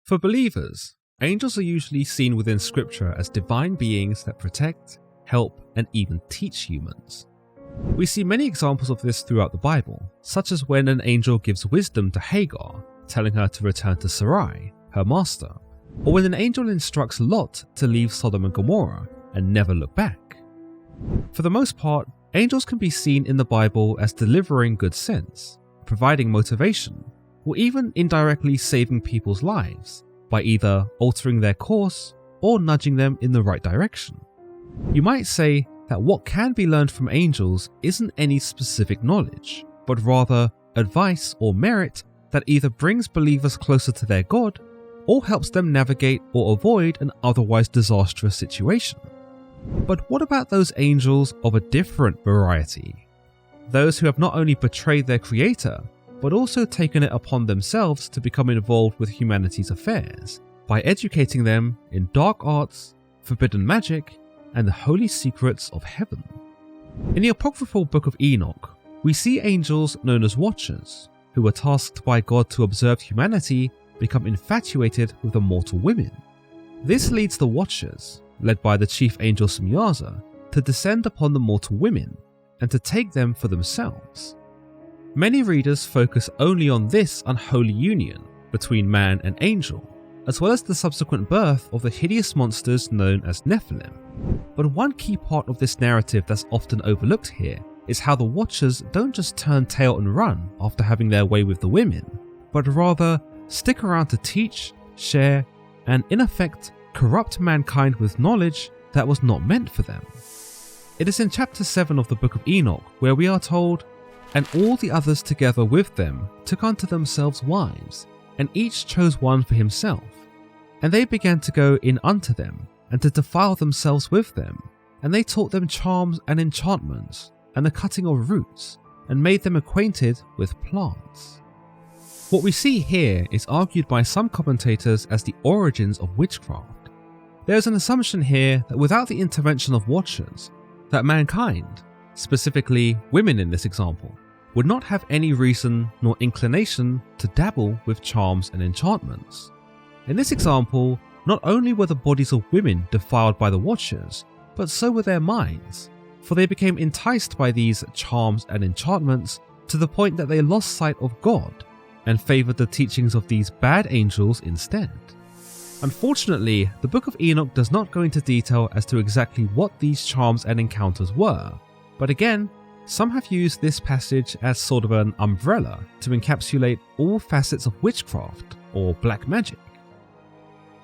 For believers, angels are usually seen within scripture as divine beings that protect, help, and even teach humans. We see many examples of this throughout the Bible, such as when an angel gives wisdom to Hagar, telling her to return to Sarai, her master, or when an angel instructs Lot to leave Sodom and Gomorrah and never look back. For the most part, angels can be seen in the Bible as delivering good sense, providing motivation, or even indirectly saving people's lives by either altering their course or nudging them in the right direction. You might say that what can be learned from angels isn't any specific knowledge, but rather advice or merit that either brings believers closer to their God or helps them navigate or avoid an otherwise disastrous situation. But what about those angels of a different variety? Those who have not only betrayed their creator, but also taken it upon themselves to become involved with humanity's affairs by educating them in dark arts, forbidden magic, and the holy secrets of heaven. In the apocryphal book of Enoch, we see angels known as Watchers, who were tasked by God to observe humanity become infatuated with the mortal women. This leads the Watchers, led by the chief angel Samyaza, to descend upon the mortal women and to take them for themselves. Many readers focus only on this unholy union between man and angel, as well as the subsequent birth of the hideous monsters known as Nephilim. But one key part of this narrative that's often overlooked here is how the Watchers don't just turn tail and run after having their way with the women, but rather stick around to teach, share, and in effect corrupt mankind with knowledge that was not meant for them. It is in chapter 7 of the book of Enoch where we are told, "And all the others together with them took unto themselves wives, and each chose one for himself. And they began to go in unto them, and to defile themselves with them. And they taught them charms and enchantments, and the cutting of roots, and made them acquainted with plants." What we see here is argued by some commentators as the origins of witchcraft. There is an assumption here that without the intervention of Watchers, that mankind, specifically women in this example, would not have any reason nor inclination to dabble with charms and enchantments. In this example, not only were the bodies of women defiled by the Watchers, but so were their minds, for they became enticed by these charms and enchantments to the point that they lost sight of God and favoured the teachings of these bad angels instead. Unfortunately, the Book of Enoch does not go into detail as to exactly what these charms and encounters were, but again, some have used this passage as sort of an umbrella to encapsulate all facets of witchcraft or black magic.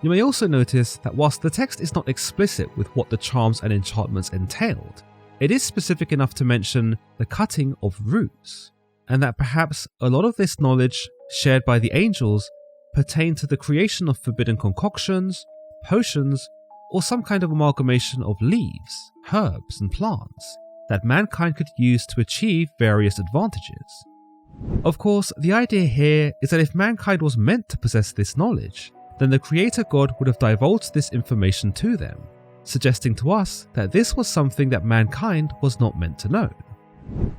You may also notice that whilst the text is not explicit with what the charms and enchantments entailed, it is specific enough to mention the cutting of roots, and that perhaps a lot of this knowledge shared by the angels pertained to the creation of forbidden concoctions, potions, or some kind of amalgamation of leaves, herbs, and plants that mankind could use to achieve various advantages. Of course, the idea here is that if mankind was meant to possess this knowledge, then the Creator God would have divulged this information to them, suggesting to us that this was something that mankind was not meant to know.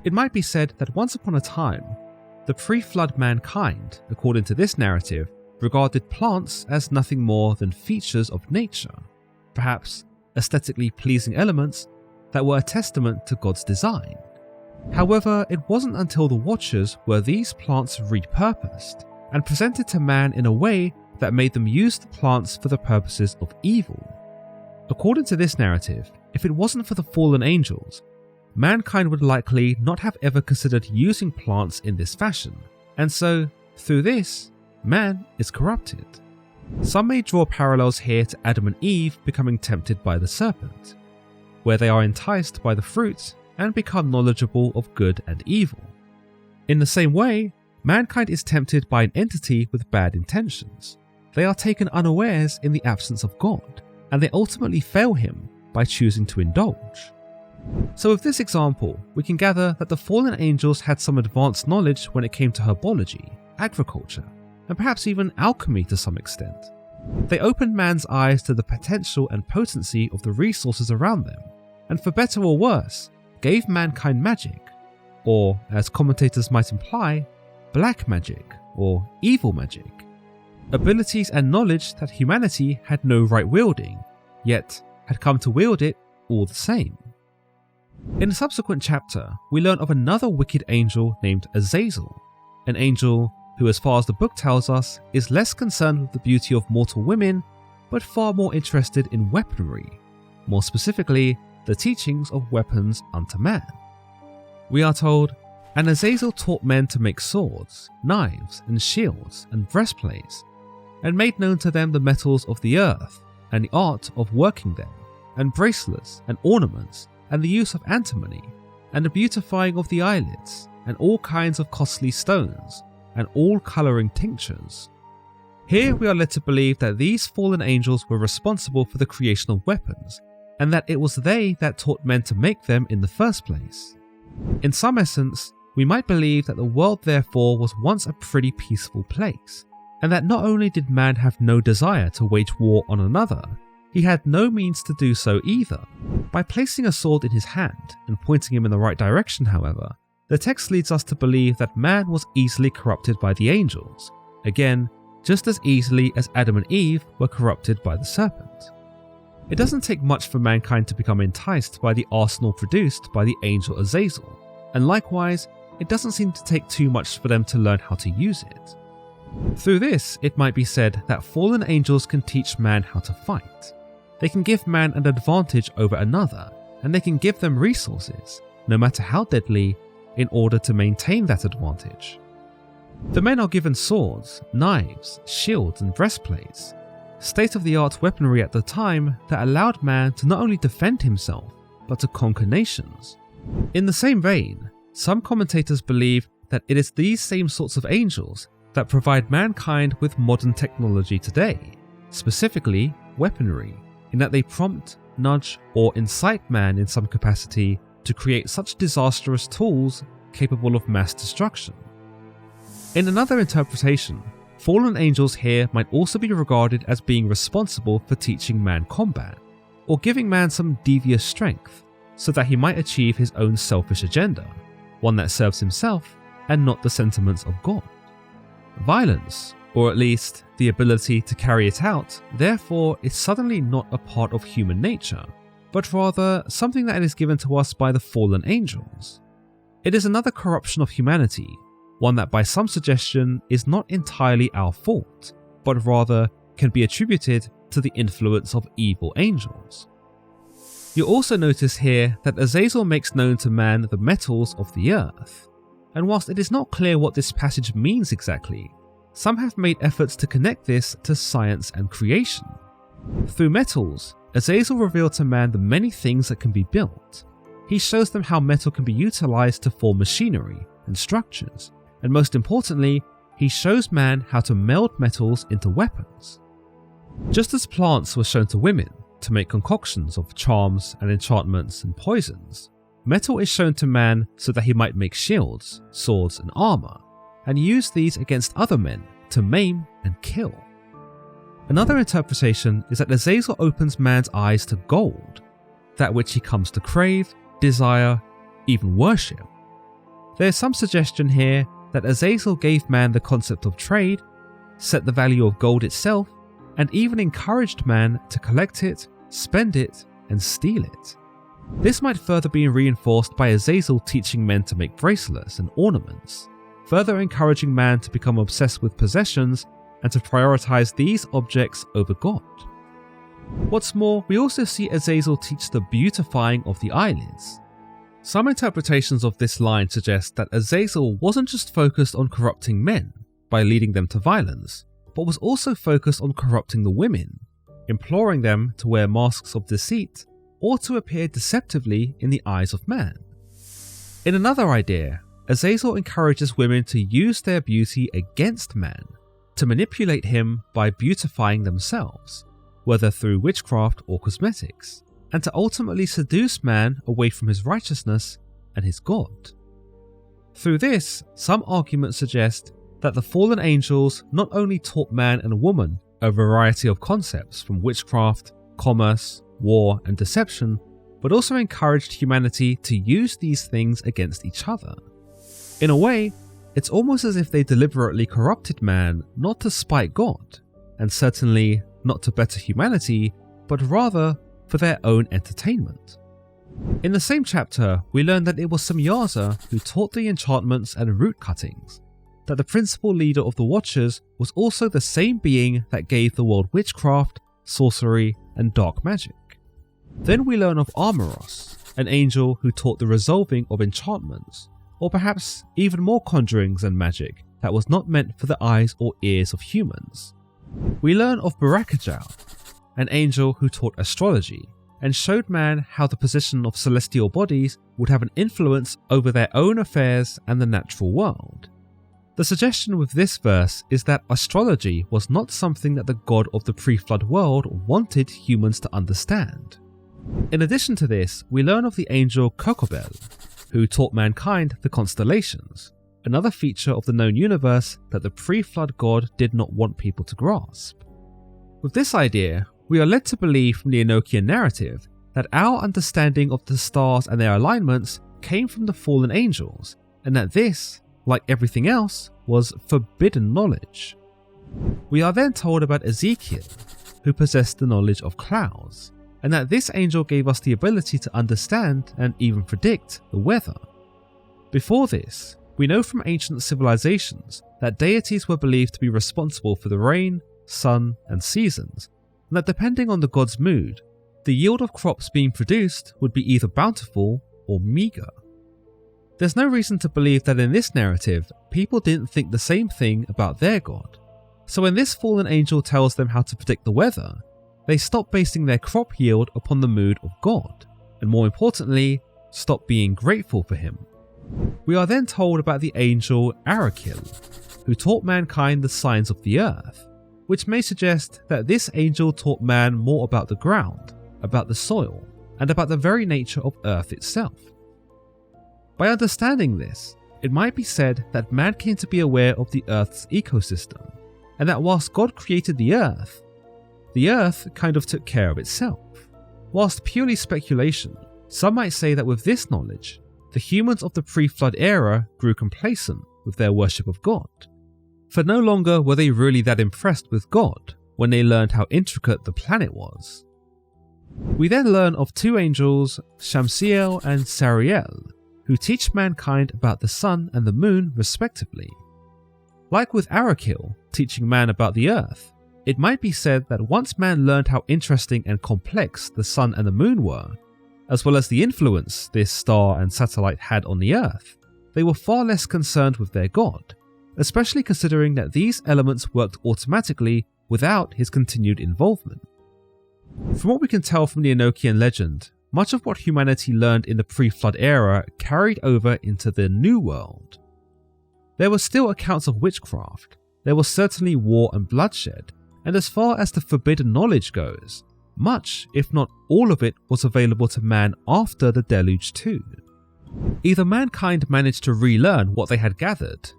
It might be said that once upon a time, the pre-flood mankind, according to this narrative, regarded plants as nothing more than features of nature, perhaps aesthetically pleasing elements that were a testament to God's design. However, it wasn't until the Watchers were these plants repurposed and presented to man in a way that made them use the plants for the purposes of evil. According to this narrative, if it wasn't for the fallen angels, mankind would likely not have ever considered using plants in this fashion, and so, through this, man is corrupted. Some may draw parallels here to Adam and Eve becoming tempted by the serpent, where they are enticed by the fruit and become knowledgeable of good and evil. In the same way, mankind is tempted by an entity with bad intentions. They are taken unawares in the absence of God, and they ultimately fail him by choosing to indulge. So with this example, we can gather that the fallen angels had some advanced knowledge when it came to herbology, agriculture, and perhaps even alchemy to some extent. They opened man's eyes to the potential and potency of the resources around them, and for better or worse, gave mankind magic, or as commentators might imply, black magic or evil magic. abilities and knowledge that humanity had no right wielding, yet had come to wield it all the same. In a subsequent chapter, we learn of another wicked angel named Azazel, an angel who, as far as the book tells us, is less concerned with the beauty of mortal women, but far more interested in weaponry, more specifically, the teachings of weapons unto man. We are told, "And Azazel taught men to make swords, knives, and shields, and breastplates, and made known to them the metals of the earth, and the art of working them, and bracelets, and ornaments, and the use of antimony, and the beautifying of the eyelids, and all kinds of costly stones, and all colouring tinctures." Here we are led to believe that these fallen angels were responsible for the creation of weapons, and that it was they that taught men to make them in the first place. In some essence, we might believe that the world therefore was once a pretty peaceful place, and that not only did man have no desire to wage war on another, he had no means to do so either. By placing a sword in his hand and pointing him in the right direction, however, the text leads us to believe that man was easily corrupted by the angels, again, just as easily as Adam and Eve were corrupted by the serpent. It doesn't take much for mankind to become enticed by the arsenal produced by the angel Azazel, and likewise, it doesn't seem to take too much for them to learn how to use it. Through this, it might be said that fallen angels can teach man how to fight. They can give man an advantage over another, and they can give them resources, no matter how deadly, in order to maintain that advantage. The men are given swords, knives, shields, and breastplates, state-of-the-art weaponry at the time that allowed man to not only defend himself, but to conquer nations. In the same vein, some commentators believe that it is these same sorts of angels that provide mankind with modern technology today, specifically weaponry, in that they prompt, nudge, or incite man in some capacity to create such disastrous tools capable of mass destruction. In another interpretation, fallen angels here might also be regarded as being responsible for teaching man combat, or giving man some devious strength, so that he might achieve his own selfish agenda, one that serves himself and not the sentiments of God. Violence, or at least the ability to carry it out, therefore is suddenly not a part of human nature, but rather something that is given to us by the fallen angels. It is another corruption of humanity, one that by some suggestion is not entirely our fault, but rather can be attributed to the influence of evil angels. You'll also notice here that Azazel makes known to man the metals of the earth, and whilst it is not clear what this passage means exactly, some have made efforts to connect this to science and creation. Through metals, Azazel revealed to man the many things that can be built. He shows them how metal can be utilized to form machinery and structures, and most importantly, he shows man how to meld metals into weapons. Just as plants were shown to women to make concoctions of charms and enchantments and poisons, metal is shown to man so that he might make shields, swords, and armor, and use these against other men to maim and kill. Another interpretation is that Azazel opens man's eyes to gold, that which he comes to crave, desire, even worship. There is some suggestion here that Azazel gave man the concept of trade, set the value of gold itself, and even encouraged man to collect it, spend it, and steal it. This might further be reinforced by Azazel teaching men to make bracelets and ornaments, further encouraging man to become obsessed with possessions and to prioritize these objects over God. What's more, we also see Azazel teach the beautifying of the eyelids. Some interpretations of this line suggest that Azazel wasn't just focused on corrupting men by leading them to violence, but was also focused on corrupting the women, imploring them to wear masks of deceit or to appear deceptively in the eyes of man. In another idea, Azazel encourages women to use their beauty against man, to manipulate him by beautifying themselves, whether through witchcraft or cosmetics, and to ultimately seduce man away from his righteousness and his God. Through this, some arguments suggest that the fallen angels not only taught man and woman a variety of concepts from witchcraft, commerce, war, and deception, but also encouraged humanity to use these things against each other. In a way, It's almost as if they deliberately corrupted man not to spite God, and certainly not to better humanity, but rather for their own entertainment. In the same chapter, we learn that it was Samyaza who taught the enchantments and root cuttings, that the principal leader of the Watchers was also the same being that gave the world witchcraft, sorcery, and dark magic. Then we learn of Armoros, an angel who taught the resolving of enchantments, or perhaps even more conjurings and magic that was not meant for the eyes or ears of humans. We learn of Barakajal, an angel who taught astrology, and showed man how the position of celestial bodies would have an influence over their own affairs and the natural world. The suggestion with this verse is that astrology was not something that the god of the pre-flood world wanted humans to understand. In addition to this, we learn of the angel Kokobel, who taught mankind the constellations, another feature of the known universe that the pre-flood god did not want people to grasp. With this idea, we are led to believe from the Enochian narrative that our understanding of the stars and their alignments came from the fallen angels, and that this, like everything else, was forbidden knowledge. We are then told about Ezekiel, who possessed the knowledge of clouds, and that this angel gave us the ability to understand and even predict the weather. Before this, we know from ancient civilizations that deities were believed to be responsible for the rain, sun, and seasons, and that depending on the god's mood, the yield of crops being produced would be either bountiful or meager. There's no reason to believe that in this narrative, people didn't think the same thing about their god. So when this fallen angel tells them how to predict the weather, they stop basing their crop yield upon the mood of God, and more importantly, stop being grateful for him. We are then told about the angel Arakil, who taught mankind the signs of the earth, which may suggest that this angel taught man more about the ground, about the soil, and about the very nature of earth itself. By understanding this, it might be said that man came to be aware of the earth's ecosystem, and that whilst God created the earth kind of took care of itself. Whilst purely speculation, some might say that with this knowledge, the humans of the pre-flood era grew complacent with their worship of God. For no longer were they really that impressed with God when they learned how intricate the planet was. We then learn of two angels, Shamsiel and Sariel, who teach mankind about the sun and the moon respectively. Like with Arakil teaching man about the earth, it might be said that once man learned how interesting and complex the sun and the moon were, as well as the influence this star and satellite had on the earth, they were far less concerned with their god, especially considering that these elements worked automatically without his continued involvement. From what we can tell from the Enochian legend, much of what humanity learned in the pre-flood era carried over into the New World. There were still accounts of witchcraft, there was certainly war and bloodshed, and as far as the forbidden knowledge goes, much, if not all of it, was available to man after the deluge too. Either mankind managed to relearn what they had gathered,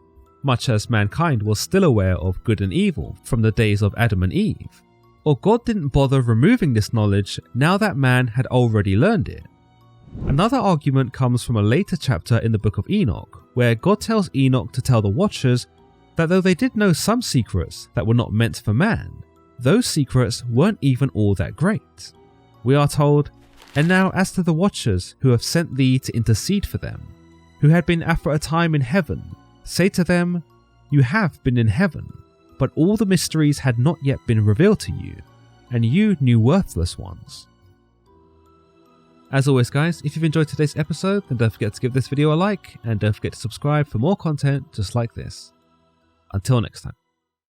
much as mankind was still aware of good and evil from the days of Adam and Eve, or God didn't bother removing this knowledge now that man had already learned it. Another argument comes from a later chapter in the book of Enoch, where God tells Enoch to tell the Watchers that though they did know some secrets that were not meant for man, those secrets weren't even all that great. We are told, "And now as to the Watchers who have sent thee to intercede for them, who had been after a time in heaven, say to them, you have been in heaven, but all the mysteries had not yet been revealed to you, and you knew worthless ones." As always guys, if you've enjoyed today's episode, then don't forget to give this video a like, and don't forget to subscribe for more content just like this. Until next time.